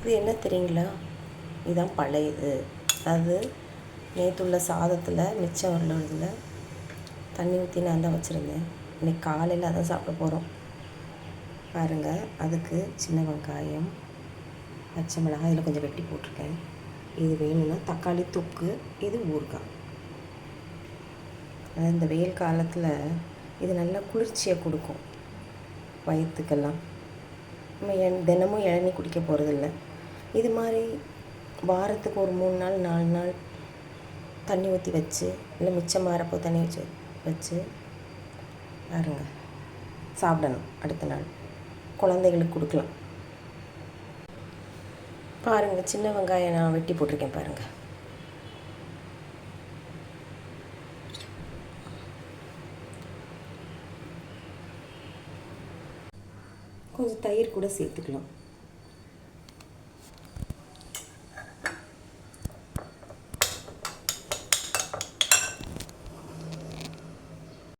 இது என்ன தெரியுங்களா? இதுதான் பழையது. அது நேற்றுள்ள சாதத்தில் மிச்சம் உள்ளதில் தண்ணி ஊற்றி நான் தான் வச்சுருந்தேன். இன்றைக்கி காலையில் அதான் சாப்பிட போகிறோம். பாருங்கள், அதுக்கு சின்ன வெங்காயம், பச்சை மிளகாய் இதில் கொஞ்சம் வெட்டி போட்டிருக்கேன். இது வேணும்னா தக்காளி தொக்கு, இது ஊறுகாய். இந்த வெயில் காலத்தில் இது நல்லா குளிர்ச்சியை கொடுக்கும் வயிற்றுக்கெல்லாம். நம்ம தினமும் இளநீ குடிக்க போகிறதில்ல. இது மாதிரி வாரத்துக்கு ஒரு 3 நாள் 4 நாள் தண்ணி ஊற்றி வச்சு, இல்லை மிச்சம் மாறப்போ தண்ணி வச்சு பாருங்க சாப்பிடணும். அடுத்த நாள் குழந்தைகளுக்கு கொடுக்கலாம். பாருங்கள், சின்ன வெங்காயம் நான் வெட்டி போட்டிருக்கேன் பாருங்கள். கொஞ்சம் தயிர் கூட சேர்த்துக்கலாம்.